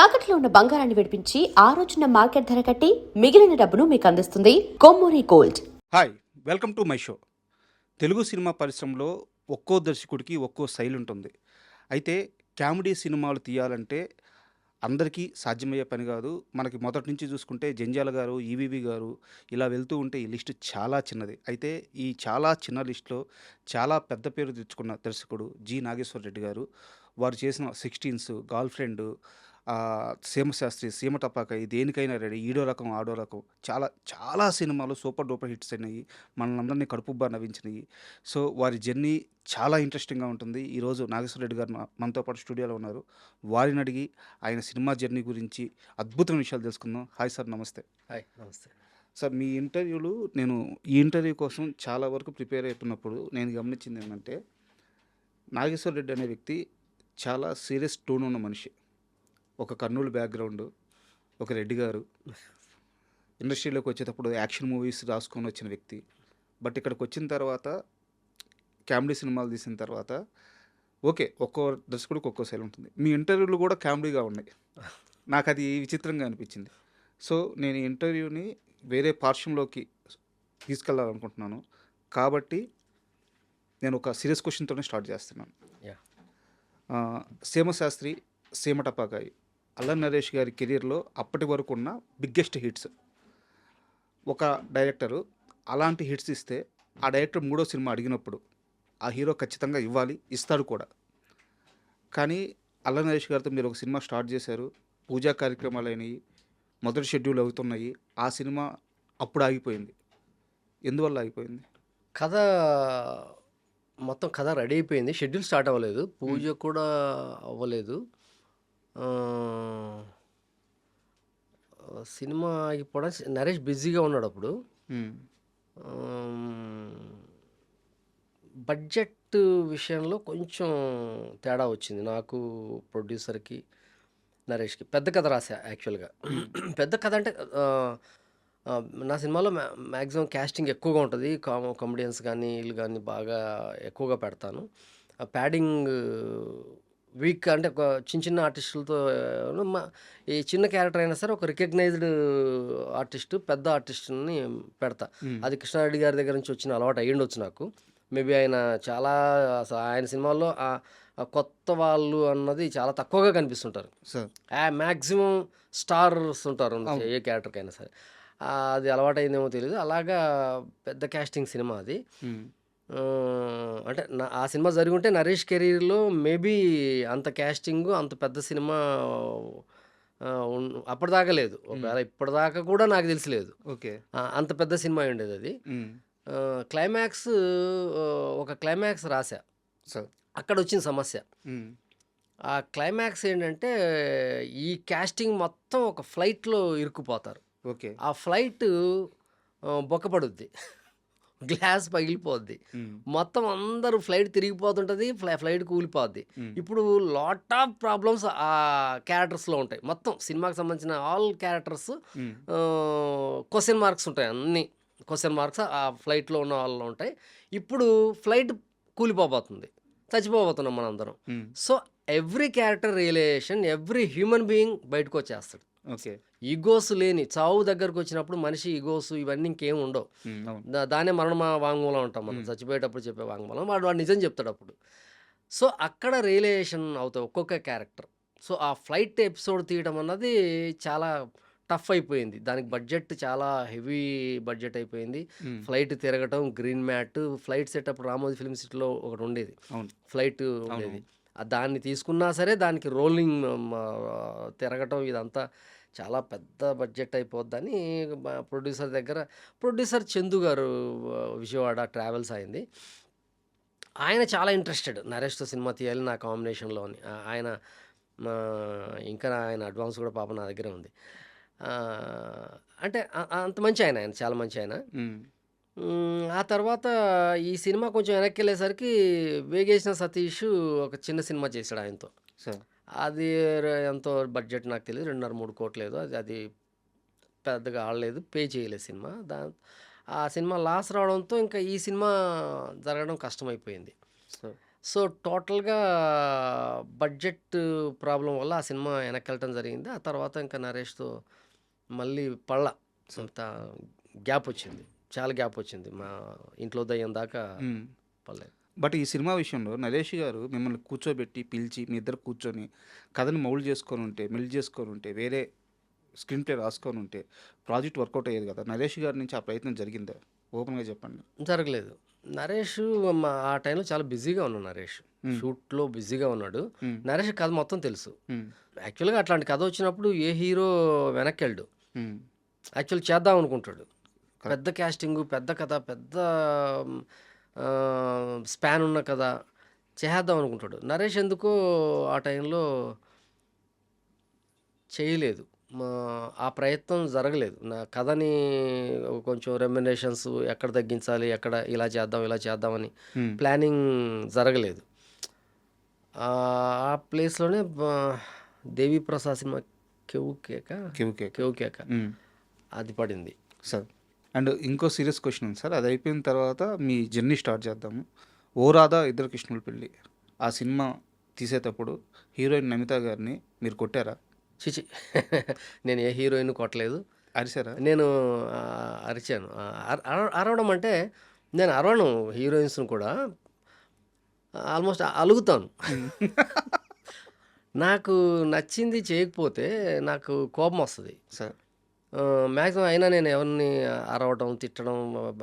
తాకట్లో ఉన్న బంగారాన్ని విడిపించి ఆ రోజున మార్కెట్ ధర కట్టి మిగిలిన డబ్బును మీకు అందిస్తుంది Kommuri gold. Hi, welcome to my show. Telugu cinema పరిశ్రమలో ఒక్కో దర్శకుడికి ఒక్కో శైలి ఉంటుంది. అయితే కామెడీ సినిమాలు తీయాలంటే అందరికీ సాధ్యమయ్యే పని కాదు. మనకి మొదటి నుంచి చూసుకుంటే జంజాల గారు, ఈవీవి గారు ఇలా వెళ్తూ ఉంటే ఈ లిస్ట్ చాలా చిన్నది. అయితే ఈ చాలా చిన్న లిస్టులో చాలా పెద్ద పేరు తెచ్చుకున్న దర్శకుడు జి నాగేశ్వర రెడ్డి గారు. వారు చేసిన 16స్, గర్ల్ ఫ్రెండ్, సీమశాస్త్రి, సీమ టపాకాయ, దేనికైనా రెడీ, ఈడో రకం ఆడో రకం, చాలా చాలా సినిమాలు సూపర్ డూపర్ హిట్స్ అయినాయి. మనల్ని కడుపుబ్బా నవ్వించినాయి. సో వారి జర్నీ చాలా ఇంట్రెస్టింగ్గా ఉంటుంది. ఈరోజు నాగేశ్వర రెడ్డి గారు మనతో పాటు స్టూడియోలో ఉన్నారు. వారిని అడిగి ఆయన సినిమా జర్నీ గురించి అద్భుతమైన విషయాలు తెలుసుకుందాం. హాయ్ సార్, నమస్తే. హాయ్, నమస్తే. సార్, మీ ఇంటర్వ్యూలు నేను ఈ ఇంటర్వ్యూ కోసం చాలా వరకు ప్రిపేర్ అవుతున్నప్పుడు నేను గమనించింది ఏంటంటే, నాగేశ్వర రెడ్డి అనే వ్యక్తి చాలా సీరియస్ టోన్ ఉన్న మనిషి. ఒక కర్నూలు బ్యాక్గ్రౌండ్, ఒక రెడ్డి గారు, ఇండస్ట్రీలోకి వచ్చేటప్పుడు యాక్షన్ మూవీస్ రాసుకొని వచ్చిన వ్యక్తి. బట్ ఇక్కడికి వచ్చిన తర్వాత కామెడీ సినిమాలు తీసిన తర్వాత ఓకే, ఒక్కో దర్శకుడికి ఒక్కో శైలి ఉంటుంది. మీ ఇంటర్వ్యూలు కూడా కామెడీగా ఉన్నాయి. నాకు అది విచిత్రంగా అనిపించింది. సో నేను ఈ ఇంటర్వ్యూని వేరే పార్శ్వంలోకి తీసుకెళ్ళాలనుకుంటున్నాను. కాబట్టి నేను ఒక సీరియస్ క్వశ్చన్తోనే స్టార్ట్ చేస్తున్నాను. యా సీమశాస్త్రి, సీమ టపాకాయ, అల్లరి నరేష్ గారి కెరీర్లో అప్పటి వరకు ఉన్న బిగ్గెస్ట్ హిట్స్. ఒక డైరెక్టరు అలాంటి హిట్స్ ఇస్తే ఆ డైరెక్టర్ మూడో సినిమా అడిగినప్పుడు ఆ హీరో ఖచ్చితంగా ఇవ్వాలి, ఇస్తాడు కూడా. కానీ అల్లరి నరేష్ గారితో మీరు ఒక సినిమా స్టార్ట్ చేశారు, పూజా కార్యక్రమాలు అయినాయి, మొదటి షెడ్యూల్ అవుతున్నాయి, ఆ సినిమా అప్పుడు ఆగిపోయింది. ఎందువల్ల ఆగిపోయింది? కథ మొత్తం కథ రెడీ అయిపోయింది, షెడ్యూల్ స్టార్ట్ అవ్వలేదు, పూజ కూడా అవ్వలేదు. ఆ, సినిమా ఆగిపోవడం, నరేష్ బిజీగా ఉన్నాడు అప్పుడు. మ్మ్. బడ్జెట్ విషయంలో కొంచెం తేడా వచ్చింది నాకు, ప్రొడ్యూసర్కి, నరేష్కి. పెద్ద కథ రాసా యాక్చువల్గా. పెద్ద కథ అంటే నా సినిమాలో మ్యాక్సిమం క్యాస్టింగ్ ఎక్కువగా ఉంటుంది. కామెడియన్స్ కానీ వీళ్ళు కానీ బాగా ఎక్కువగా పెడతాను. ప్యాడింగ్ వీక్ అంటే ఒక చిన్న చిన్న ఆర్టిస్టులతో ఈ చిన్న క్యారెక్టర్ అయినా సరే ఒక రికగ్నైజ్డ్ ఆర్టిస్ట్, పెద్ద ఆర్టిస్ట్ని పెడతా. మ్మ్. అది కృష్ణారెడ్డి గారి దగ్గర నుంచి వచ్చిన అలవాటు అయ్యిండొచ్చు నాకు. మేబీ ఆయన చాలా ఆయన సినిమాల్లో ఆ కొత్త వాళ్ళు అన్నది చాలా తక్కువగా కనిపిస్తుంటారు. సార్. మ్యాక్సిమం స్టార్స్ ఉంటారు అవును. ఏ క్యారెక్టర్కైనా సరే. అది అలవాటైందేమో తెలియదు. అలాగా పెద్ద క్యాస్టింగ్ సినిమా అది. మ్మ్. అంటే ఆ సినిమా జరిగి ఉంటే నరేష్ కెరీర్లో మేబీ అంత క్యాస్టింగ్, అంత పెద్ద సినిమా అప్పటిదాకా లేదు. ఒకవేళ ఇప్పటిదాకా కూడా నాకు తెలిసి లేదు. ఓకే. అంత పెద్ద సినిమా అయి ఉండేది అది. మ్మ్. క్లైమాక్స్, ఒక క్లైమాక్స్ రాశా, సార్. అక్కడ వచ్చిన సమస్య. మ్మ్. ఆ క్లైమాక్స్ ఏంటంటే, ఈ క్యాస్టింగ్ మొత్తం ఒక ఫ్లైట్లో ఇరుక్కుపోతారు. ఓకే. ఆ ఫ్లైట్ బొక్కపడుద్ది, గ్లాస్ పగిలిపోద్ది, మ్మ్. మొత్తం అందరూ ఫ్లైట్ తిరిగిపోతుంటుంది, ఫ్లైట్ కూలిపోద్ది. మ్మ్. ఇప్పుడు లాట్ ఆఫ్ ప్రాబ్లమ్స్ ఆ క్యారెక్టర్స్లో ఉంటాయి. మొత్తం సినిమాకి సంబంధించిన ఆల్ క్యారెక్టర్స్ మ్మ్. క్వశ్చన్ మార్క్స్ ఉంటాయి. అన్ని క్వశ్చన్ మార్క్స్ ఆ ఫ్లైట్లో ఉన్న వాళ్ళలో ఉంటాయి. ఇప్పుడు ఫ్లైట్ కూలిపోబోతుంది, చచ్చిపోబోతున్నాం మనందరం. మ్మ్. So every character realization, every human being బయటకు వచ్చేస్తాడు. ఓకే. ఈగోస్ లేని చావు దగ్గరకు వచ్చినప్పుడు మనిషి ఈగోస్ ఇవన్నీ ఇంకేం ఉండవు. మ్మ్. అవును. దానే మరణ వాంగ్మూలం అంటాం మనం, చచ్చిపోయేటప్పుడు చెప్పే వాంగ్మూలం. వాడు నిజం చెప్తాడు అప్పుడు. సో అక్కడ రియలైజేషన్ అవుతాయి ఒక్కొక్క క్యారెక్టర్. సో ఆ ఫ్లైట్ ఎపిసోడ్ తీయడం అన్నది చాలా టఫ్ అయిపోయింది. దానికి బడ్జెట్ చాలా హెవీ బడ్జెట్ అయిపోయింది. మ్మ్. ఫ్లైట్ తిరగటం, green mat, flight setup Ramoji film సిటీలో ఒకటి ఉండేది, అవును. ఫ్లైట్ ఉండేది. దాన్ని తీసుకున్నా సరే దానికి రోలింగ్ తిరగటం, ఇదంతా చాలా పెద్ద బడ్జెట్ అయిపోద్దని ప్రొడ్యూసర్ చందు గారు, విజయవాడ ట్రావెల్స్ అయింది. ఆయన చాలా ఇంట్రెస్టెడ్ నరేష్తో సినిమా తీయాలి నా కాంబినేషన్లో అని. ఆయన ఇంకా ఆయన అడ్వాన్స్ కూడా పాప నా దగ్గరే ఉంది. అంటే అంత మంచి ఆయన, ఆయన చాలా మంచి ఆయన. మ్మ్. ఆ తర్వాత ఈ సినిమా కొంచెం వెనక్కి వెళ్ళేసరికి వేగేసిన సతీష్ ఒక చిన్న సినిమా చేశాడు ఆయనతో. సార్. అది ఎంతో బడ్జెట్ నాకు తెలియదు, 2.5-3 కోట్లు ఏదో. అది పెద్దగా ఆడలేదు, పే చేయలేదు సినిమా. ఆ సినిమా లాస్ రావడంతో ఇంకా ఈ సినిమా జరగడం కష్టమైపోయింది. సార్. సో, టోటల్‌గా బడ్జెట్ ప్రాబ్లమ్ వల్ల ఆ సినిమా వెనక్కెళ్ళటం జరిగింది. ఆ తర్వాత ఇంకా నరేష్‌తో మళ్ళీ అంత గ్యాపొచ్చింది. చాలా గ్యాపొచ్చింది. మా ఇంట్లో దయ్యం దాకా హ్మ్. పడలేదు. బట్ ఈ సినిమా విషయంలో నరేష్ గారు మిమ్మల్ని కూర్చోబెట్టి, పిలిచి మీ ఇద్దరు కూర్చొని కథని మెల్ట్ చేసుకొనుంటే, వేరే స్క్రీన్ ప్లే రాసుకొనుంటే ప్రాజెక్ట్ వర్కౌట్ అయ్యేది కదా! నరేష్ గారి నుంచి ఆ ప్రయత్నం జరిగిందా? ఓపెన్‌గా చెప్పండి. జరగలేదు. నరేషు ఆ టైంలో చాలా బిజీగా ఉన్నాడు నరేష్. హ్మ్. షూట్‌లో బిజీగా ఉన్నాడు. హ్మ్. నరేష్‌కి కథ మొత్తం తెలుసు. హ్మ్. యాక్చువల్‌గా అట్లాంటి కథ వచ్చినప్పుడు ఏ హీరో వెనక్కెళ్ళడు. హ్మ్. యాక్చువల్ చేద్దాం అనుకుంటాడు. కరెక్ట్. పెద్ద కాస్టింగు, పెద్ద కథ, పెద్ద స్పాన్ ఉన్న కథ చేసేద్దాం అనుకుంటాడు. నరేష్ ఎందుకో ఆ టైంలో చేయలేదు. మా ఆ ప్రయత్నం జరగలేదు. నా కథని కొంచెం రెమ్యునరేషన్స్ ఎక్కడ తగ్గించాలి, ఎక్కడ ఇలా చేద్దాం, ఇలా చేద్దామని హ్మ్. ప్లానింగ్ జరగలేదు. ఆ ప్లేస్‌లోనే 'దేవిప్రసాద్' సినిమా 'కెవ్వు కేక' కేవ్‌కే. 'కెవ్వు కేక' హ్మ్. అది పడింది. సార్ అండ్ ఇంకో సీరియస్ క్వెషన్ ఉంది సార్. అది అయిపోయిన తర్వాత మీ జర్నీ స్టార్ట్ చేద్దాము. 'ఓ రాధా ఇద్దరు కృష్ణుల పెళ్లి' ఆ సినిమా తీసేటప్పుడు హీరోయిన్ నమిత గారిని మీరు కొట్టారా? ఛీ! నేను ఏ హీరోయిన్‌ని కొట్టలేదు. అరిసారా? నేను అరిచాను. అరవడం అంటే నేను అరవను హీరోయిన్స్‌ని కూడా. ఆల్మోస్ట్ అలుగుతాను. హ్మ్. నాకు నచ్చింది చేయకపోతే నాకు కోపమొస్తది. సార్. మాక్సిమం అయినా నేను ఎవరిని అరవడం, తిట్టడం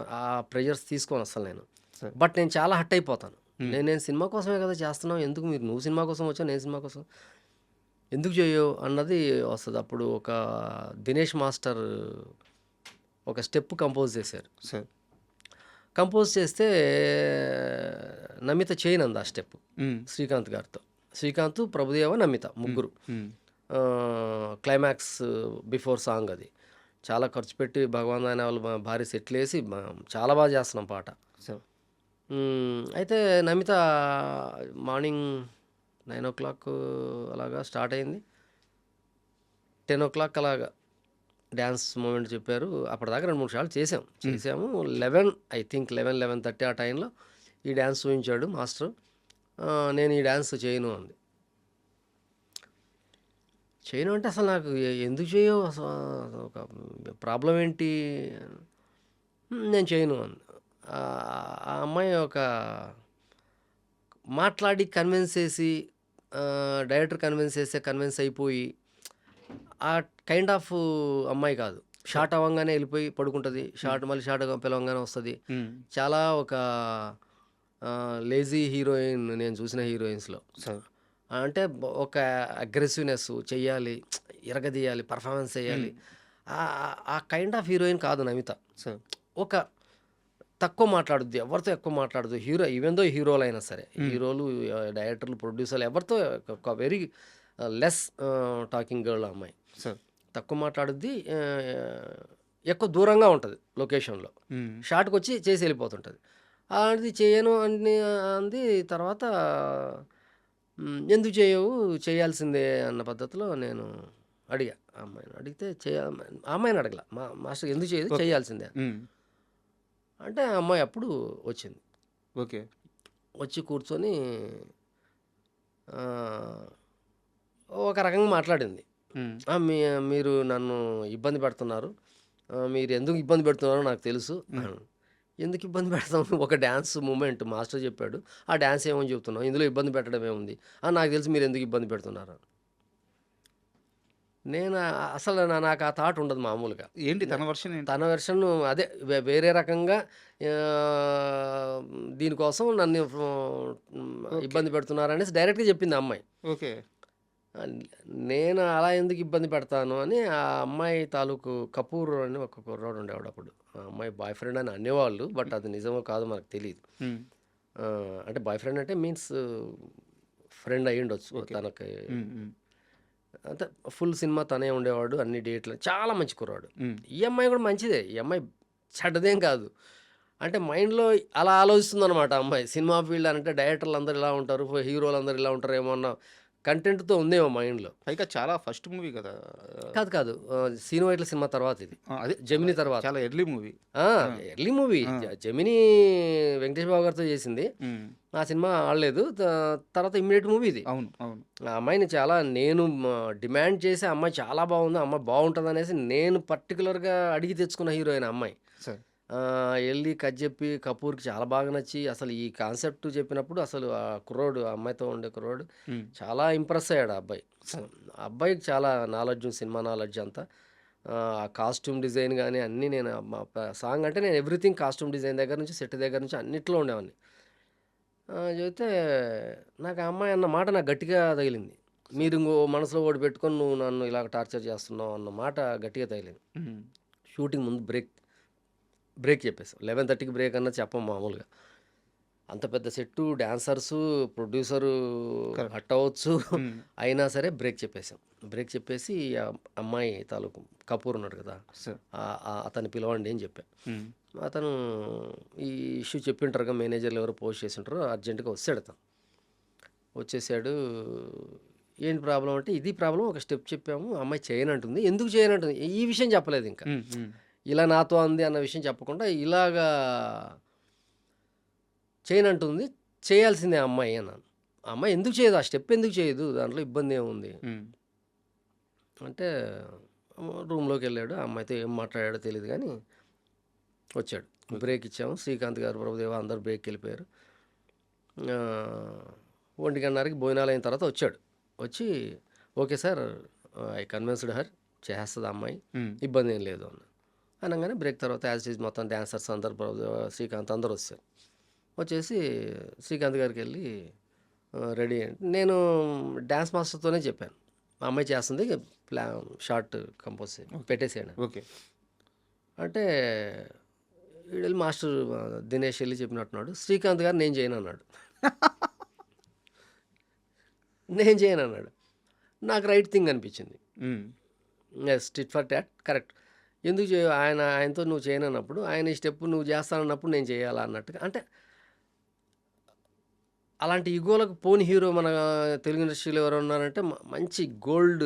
ఆ ప్రెషర్స్ తీసుకోను అసలు నేను. సార్. బట్ నేను చాలా హర్ట్ అయిపోతాను. హ్మ్. నేను సినిమా కోసమే కదా చేస్తున్నావు. ఎందుకు నువ్వు సినిమా కోసం వచ్చావు, నేను సినిమా కోసం ఎందుకు చేయవు అన్నది వస్తది. అప్పుడు ఒక 'దినేష్ మాస్టర్' ఒక స్టెప్ కంపోజ్ చేశారు. సార్. కంపోజ్ చేస్తే నమిత చేయనంది ఆ స్టెప్ హ్మ్. శ్రీకాంత్ గారితో. శ్రీకాంత్, ప్రభుదేవ, నమిత ముగ్గురు. హ్మ్. క్లైమాక్స్ బిఫోర్ సాంగ్ అది. చాలా ఖర్చు పెట్టి భగవాన్ అనే వాళ్ళు భారీ సెట్లేసి చాలా బాగా చేస్తున్నాం పాట. సార్. అయితే నమిత మార్నింగ్ 9:00 అలాగా స్టార్ట్ అయింది. 10:00 అలాగా డ్యాన్స్ మూమెంట్ చెప్పారు. అప్పటిదాకా 2, 3 సార్లు చేసాము. 11 ఐ థింక్ 11, 11:30 ఆ టైంలో ఈ డ్యాన్స్ చూయించాడు మాస్టర్. నేను ఈ డ్యాన్స్ చేయను అంది. చేయను అంటే అసలు నాకు ఎందుకు చేయవు అసలు, ఒక ప్రాబ్లం ఏంటి? నేను చేయను అంది. ఆ అమ్మాయి ఒక మాట్లాడి కన్విన్స్ చేసి డైరెక్టర్ కన్విన్స్ అయిపోయి ఆ కైండ్ ఆఫ్ అమ్మాయి కాదు. షార్ట్ అవ్వంగానే వెళ్ళిపోయి పడుకుంటుంది. మళ్ళీ షార్ట్ పిలవంగానే వస్తుంది. హ్మ్. చాలా ఒక లేజీ హీరోయిన్ నేను చూసిన హీరోయిన్స్లో. సార్. అంటే ఒక అగ్రెసివ్నెస్ చెయ్యాలి, ఇరగదీయాలి, పర్ఫార్మెన్స్ చేయాలి. ఆ కైండ్ ఆఫ్ హీరోయిన్ కాదు నమిత. సార్. ఒక తక్కువ మాట్లాడుద్ది, ఎవరితో ఎక్కువ మాట్లాడదు. ఈవెన్ దో హీరోలు అయినా సరే, హీరోలు, డైరెక్టర్లు, ప్రొడ్యూసర్లు ఎవరితో ఒక వెరీ లెస్ టాకింగ్ గర్ల్ అమ్మాయి. సార్. తక్కువ మాట్లాడుద్ది, ఎక్కువ దూరంగా ఉంటుంది లొకేషన్లో. హ్మ్. షార్ట్కి వచ్చి చేసి వెళ్ళిపోతుంటుంది. అది చేయను అని అంది. తర్వాత ఎందుకు చేయవు, చేయాల్సిందే అన్న పద్ధతిలో నేను అడిగా. ఆ అమ్మాయిని అడిగితే ఆ అమ్మాయిని అడగల, మాస్టర్ ఎందుకు చేయదు, ఓకే. చేయాల్సిందే హ్మ్. అంటే ఆ అమ్మాయి అప్పుడు వచ్చింది. ఓకే. వచ్చి కూర్చొని ఆ, ఒక రకంగా మాట్లాడింది. హ్మ్. మీరు నన్ను ఇబ్బంది పెడుతున్నారు, మీరు ఎందుకు ఇబ్బంది పెడుతున్నారో నాకు తెలుసు. ఎందుకు ఇబ్బంది పెడతాం, ఒక డ్యాన్స్ మూమెంట్ మాస్టర్ చెప్పాడు, ఆ డ్యాన్స్ ఏమని చెప్తున్నావు, ఇందులో ఇబ్బంది పెట్టడం ఏముంది, నాకు తెలుసు మీరు ఎందుకు ఇబ్బంది పెడుతున్నారు. నేను అసలు నాకు ఆ థాట్ ఉండదు మామూలుగా. ఏంటి తన వర్షన్ ఏంటి? తన వెర్షన్ అదే వేరే రకంగా దీనికోసం నన్ను ఓకే. ఇబ్బంది పెడుతున్నారనేసి డైరెక్ట్గా చెప్పింది ఆ అమ్మాయి. ఓకే. నేను అలా ఎందుకు ఇబ్బంది పెడతాను అని ఆ అమ్మాయి తాలూకు కపూర్ అని ఒక కుర్రాడు ఉండేవాడు అప్పుడు. ఆ అమ్మాయి బాయ్ ఫ్రెండ్ అని అనేవాళ్ళు, బట్ అది నిజమో కాదో మనకు తెలియదు. హ్మ్. అంటే బాయ్ ఫ్రెండ్ అంటే మీన్స్ ఫ్రెండ్ అయ్యి ఉండొచ్చు ఓకే. తనకి. హ్మ్. హ్మ్. అంతే, ఫుల్ సినిమా తనే ఉండేవాడు, అన్ని డేట్లు, చాలా మంచి కుర్రాడు. హ్మ్. ఈ అమ్మాయి కూడా మంచిదే, ఈ అమ్మాయి చెడ్డదేం కాదు. అంటే మైండ్లో అలా ఆలోచిస్తుందన్నమాట ఆ అమ్మాయి. సినిమా ఫీల్డ్ అంటే డైరెక్టర్లు అందరూ ఇలా ఉంటారు, హీరోలు అందరూ ఇలా ఉంటారు ఏమో అన్న కంటెంట్తో ఉందేమో మైండ్లో. పైగా చాలా ఫస్ట్ మూవీ కదా! కాదు, సీను వైట్ల సినిమా తర్వాత ఇది, అదే జమినీ తర్వాత. చాలా ఎర్లీ మూవీ. Early movie. ఆ. జమినీ వెంకటేష్ బాబు గారితో చేసింది. హ్మ్. ఆ సినిమా ఆడలేదు. తర్వాత ఇమ్మీడియేట్ మూవీ ఇది. అవును. అవును. ఆ అమ్మాయిని చాలా నేను డిమాండ్ చేసి ఆ అమ్మాయి చాలా బాగుంది, ఆ అమ్మాయి బాగుంటుందనేసి నేను పర్టికులర్‌గా అడిగి తెచ్చుకున్న హీరోయిన్ ఆ అమ్మాయి. సార్. ఎళ్లి కథ చెప్పి కపూర్‌కి చాలా బాగా నచ్చి అసలు ఈ కాన్సెప్ట్ చెప్పినప్పుడు అసలు ఆ కుర్రోడు, ఆ అమ్మాయితో ఉండే కుర్రోడు హ్మ్. చాలా ఇంప్రెస్ అయ్యాడు ఆ అబ్బాయి. సార్. ఆ అబ్బాయికి చాలా నాలెడ్జ్, సినిమా నాలెడ్జ్ అంతా. ఆ కాస్ట్యూమ్ డిజైన్ గాని అన్నీ నేను సాంగ్ అంటే నేను ఎవ్రీథింగ్ కాస్ట్యూమ్ డిజైన్ దగ్గర నుంచి, సెట్ దగ్గర నుంచి అన్నిట్లో ఉండేవాడిని. చెబితే నాకు ఆ అమ్మాయి అన్న మాట నాకు గట్టిగా తగిలింది. మీరు ఇంకో మనసులో ఒకటి పెట్టుకొని నువ్వు నన్ను ఇలాగ టార్చర్ చేస్తున్నావు అన్న మాట గట్టిగా తగిలింది. హ్మ్. షూటింగ్ ముందు బ్రేక్ చెప్పేసాం. 11:30కి బ్రేక్ అన్నది చెప్పం మామూలుగా. అంత పెద్ద సెట్టు, డాన్సర్సు, ప్రొడ్యూసరు కరెక్ట్. హర్ట్ అవ్వచ్చు. హ్మ్. అయినా సరే బ్రేక్ చెప్పేసాం. బ్రేక్ చెప్పేసి ఆ అమ్మాయి తాలూకు కపూర్ ఉన్నాడు కదా! సార్. అతన్ని పిలవండి అని చెప్పా. హ్మ్. అతను ఈ ఇష్యూ చెప్పింటారుగా, మేనేజర్లు ఎవరో పోస్ట్ చేసుంటారో, అర్జెంట్‌గా వచ్చాడు అతను. వచ్చేసాడు. ఏంటి ప్రాబ్లమ్ అంటే, ఇది ప్రాబ్లమ్, ఒక స్టెప్ చెప్పాము, ఆ అమ్మాయి చేయనంటుంది. ఎందుకు చేయనంటుంది? ఈ విషయం చెప్పలేదు ఇంకా. హ్మ్. హ్మ్. ఇలా నాతో అంది అన్న విషయం చెప్పకుండా ఇలాగా చేయనంటుంది, చేయాల్సిందే ఆ అమ్మాయి అన్నాను. ఆ అమ్మాయి ఎందుకు చేయదు? ఆ స్టెప్ ఎందుకు చేయదు? దాంట్లో ఇబ్బంది ఏముంది? హ్మ్. అంటే రూమ్‌లోకెళ్ళాడు. ఆ అమ్మాయితో ఏం మాట్లాడాడో తెలీదు గానీ వచ్చాడు. ఓకే. బ్రేక్ ఇచ్చాము. శ్రీకాంత్ గారు, ప్రభుదేవ అందరూ బ్రేక్‌కెళ్ళిపోయారు. ఆహ్, 1:30కి భోజనాలయిన తర్వాత వచ్చాడు. వచ్చి okay sir, I convinced her, చేసేస్తది ఆ అమ్మాయి, హ్మ్. ఇబ్బంది ఏం లేదు అన్నాడు. అనంగానే బ్రేక్ తర్వాత యాజ్ ఇట్ ఈజ్ మొత్తం డాన్సర్స్ అందరూ, ప్రభుదేవ, శ్రీకాంత్ అందరూ వచ్చారు. వచ్చేసి శ్రీకాంత్ గారికెళ్ళి రెడీ అయ్యండి. నేను డాన్స్ మాస్టర్‌తోనే చెప్పాను. మా అమ్మాయి చేస్తుంది, షార్ట్ కంపోజ్ పెట్టేసేయండి. ఓకే. అంటే ఈడెళ్ళి మాస్టర్ దినేష్ ఎళ్లి చెప్పినట్టున్నాడు. శ్రీకాంత్ గారు నేను చేయనన్నాడు. నేను చేయనన్నాడు. నాకు రైట్ థింగ్ అనిపించింది. హ్మ్. Yes, tit for tat correct. ఎందుకు ఆయనతో నువ్వు చేయనన్నప్పుడు, ఆయన ఈ స్టెప్ నువ్వు చేస్తానన్నప్పుడు నేను చేయాలా అన్నట్టుగా. అంటే అలాంటి ఇగోలకు పోని హీరో మన తెలుగు ఇండస్ట్రీలో ఎవరు ఉన్నారంటే మంచి గోల్డ్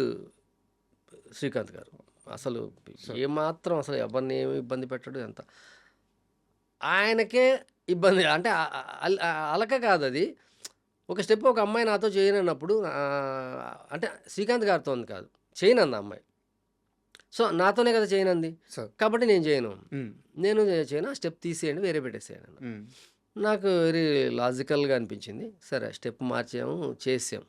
శ్రీకాంత్ గారు. అసలు ఏమాత్రం అసలు ఎవరిని ఏమి ఇబ్బంది పెట్టడు ఎంత. ఆయనకే ఇబ్బంది అంటే అలక కాదది. ఒక స్టెప్ ఒక అమ్మాయి నాతో చేయనన్నప్పుడు అంటే శ్రీకాంత్ గారితో ఉంది కాదు, చేయనంది ఆ అమ్మాయి. సో, నాతోనే కదా చేయనంది. సార్. కాబట్టి నేను చేయను. హ్మ్. నేను చేయను. ఆ స్టెప్ తీసేయండి, వేరే పెట్టేసేయండి అన్నా. హ్మ్. నాకు వెరీ లాజికల్‌గా అనిపించింది. సరే స్టెప్ మార్చాము, చేసాం.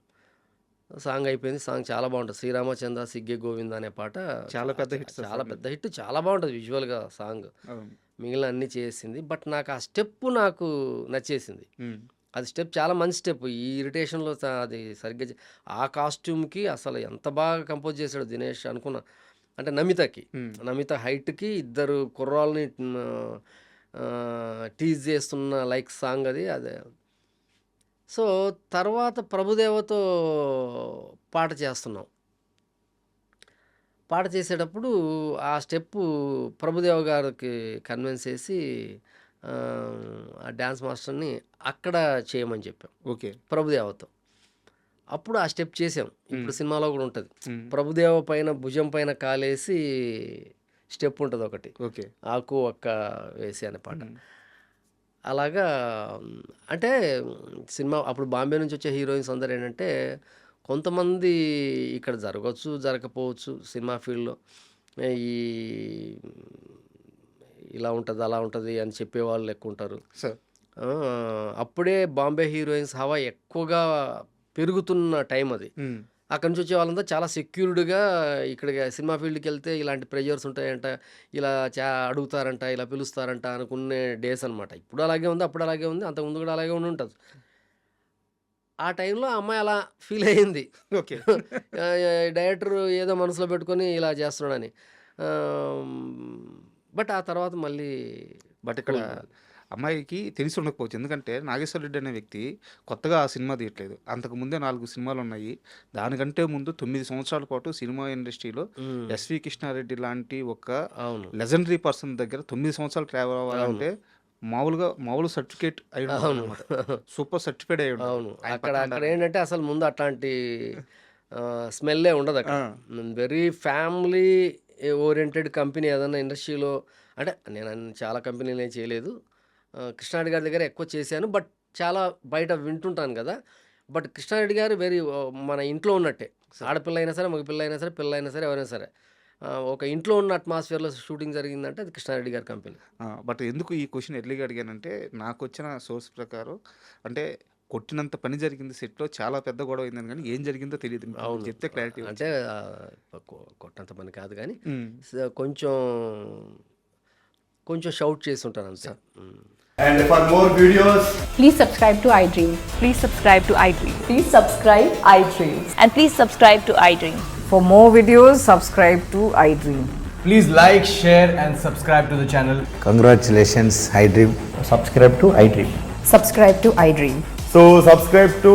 సాంగ్ అయిపోయింది. సాంగ్ చాలా బావుంటది. 'శ్రీరామచంద్ర సిగ్గె గోవింద' అనే పాట చాలా పెద్ద హిట్ సార్ చాలా సాంగ్. పెద్ద హిట్. చాలా బావుంటది విజువల్‌గా సాంగ్. అవును. మిగిలిన అన్నీ చేసింది. బట్ నాకు ఆ స్టెప్ నాకు నచ్చేసింది. హ్మ్. అది స్టెప్ చాలా మంచి స్టెప్. ఈ ఇరిటేషన్‌లో అది సరిగ్గా ఆ కాస్ట్యూమ్‌కి అసలు ఎంత బాగా కంపోజ్ చేశాడు దినేష్ అనుకున్నా. అంటే నమితకి. హ్మ్. నమిత హైట్‌కి ఇద్దరు కుర్రాళ్ళని టీజ్ చేస్తున్న లైక్ సాంగ్ అది. అదే. సో, తర్వాత ప్రభుదేవతో పాట చేస్తున్నాం. పాట చేసేటప్పుడు ఆ స్టెప్పు ప్రభుదేవ గారికి కన్విన్స్ చేసి ఆ డాన్స్ మాస్టర్‌ని అక్కడ చేయమని చెప్పాం ఓకే. ప్రభుదేవతో. అప్పుడు ఆ స్టెప్ చేసాం. ఇప్పుడు సినిమాలో కూడా ఉంటది. హ్మ్. ప్రభుదేవ పైన భుజం పైన కాలేసి స్టెప్ ఉంటదొకటి. ఓకే. ఆకు ఒక్క వేసి అనే పాట. హ్మ్. అలాగా అంటే సినిమా అప్పుడు బాంబే నుంచి వచ్చే హీరోయిన్స్ అందరూ ఏంటంటే, కొంతమంది ఇక్కడ జరగొచ్చు, జరగకపోవచ్చు సినిమా ఫీల్డ్‌లో. ఈ ఇలా ఉంటది, అలా ఉంటది అని చెప్పేవాళ్ళు ఎక్కువుంటారు. సార్. అప్పుడే బాంబే హీరోయిన్స్ హవా ఎక్కువగా పెరుగుతున్న టైం అది. హ్మ్. అక్కడి నుంచి వచ్చే వాళ్ళంతా చాలా సెక్యూర్డ్‌గా ఇక్కడికి సినిమా ఫీల్డ్‌కెళ్తే ఇలాంటి ప్రెషర్స్ ఉంటాయంట, ఇలా అడుగుతారంట, ఇలా పిలుస్తారంట అనుకునే డేస్ అనమాట. ఇప్పుడు అలాగే ఉంది, అప్పుడు అలాగే ఉంది, అంతకుముందు కూడా అలాగే ఉండుంటది. ఆ టైంలో ఆ అమ్మాయి అలా ఫీల్ అయింది. ఓకే. డైరెక్టర్ ఏదో మనసులో పెట్టుకొని ఇలా చేస్తున్నాడని. ఆహ్, బట్ ఆ తర్వాత మళ్ళీ బట్ ఇక్కడ కూల్‌గా ఉంది. అమ్మాయికి తెలిసి ఉండకపోవచ్చు. ఎందుకంటే నాగేశ్వర రెడ్డి అనే వ్యక్తి కొత్తగా ఆ సినిమా తీయట్లేదు. అంతకు ముందే 4 సినిమాలున్నాయి. దానికంటే ముందు 9 సంవత్సరాల పాటు సినిమా ఇండస్ట్రీలో హ్మ్. ఎస్వి కృష్ణారెడ్డి లాంటి ఒక అవును. లెజెండరీ పర్సన్ దగ్గర 9 సంవత్సరాలు ట్రావెల్ అవును. అవ్వాలంటే మామూలు సర్టిఫికేట్ అయి అవును. ఉండాలన్నమాట. సూపర్ సర్టిఫైడ్ అయి ఉండాలి. అవును. ఆయన అక్కడ పక్కన ఉండాలంటే. అక్కడేంటంటే అసలు ముందు అట్లాంటి స్మెల్లే ఉండదక్కడ. ఆ! వెరీ ఫ్యామిలీ ఓరియెంటెడ్ కంపెనీ ఏదన్నా ఇండస్ట్రీలో అంటే నేను చాలా కంపెనీలేం చేయలేదు. కృష్ణారెడ్డి గారి దగ్గర ఎక్కువ చేశాను. బట్ చాలా బయట వింటుంటాను కదా. బట్ కృష్ణారెడ్డి గారు మన ఇంట్లో ఉన్నట్టే. ఆడపిల్ల అయినా సరే, మగ పిల్ల అయినా సరే, పిల్ల అయినా సరే, ఎవరైనా సరే ఒక ఇంట్లో ఉన్న అట్మాస్ఫియర్లో షూటింగ్ జరిగిందంటే అది కృష్ణారెడ్డి గారి కంపెనీ. బట్ ఎందుకు ఈ క్వశ్చన్ ఎర్లీగా అడిగానంటే నాకు వచ్చిన సోర్స్ ప్రకారం అంటే కొట్టినంత పని జరిగింది సెట్లో, చాలా పెద్ద గొడవ అయిందని, కానీ ఏం జరిగిందో తెలియదు. అవును. చెప్తే క్లారిటీ అంటే కొట్టంత పని కాదు కానీ కొంచెం కొంచెం షౌట్ చేసి ఉంటాను అంతే. And for more videos, Please subscribe to iDream. Please subscribe to iDream. Please subscribe iDream. And please subscribe to iDream. For more videos, subscribe to iDream. please like, share, and subscribe to the channel. Congratulations, iDream. Subscribe to iDream. Subscribe to iDream. So, subscribe to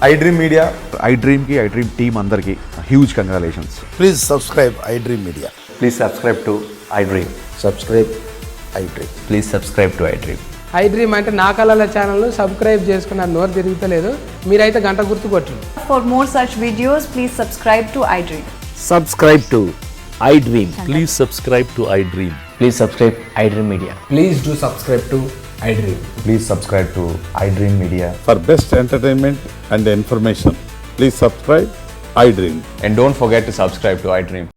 iDream Media. iDream ki iDream team andarki huge congratulations. Please subscribe iDream Media. Please subscribe to iDream. Subscribe iDream. Please subscribe to iDream. iDream అంటే నా కళల channel subscribe చేసుకున్న నోరు తిరుగుతలేదు, మీరైతే గంట గుర్తు కొట్టండి. For more such videos, please subscribe to iDream. Subscribe to iDream. Please subscribe to iDream. Please subscribe iDream Media. Please do subscribe to iDream. Please subscribe to iDream Media. For best entertainment and information, please subscribe iDream. And don't forget to subscribe to iDream.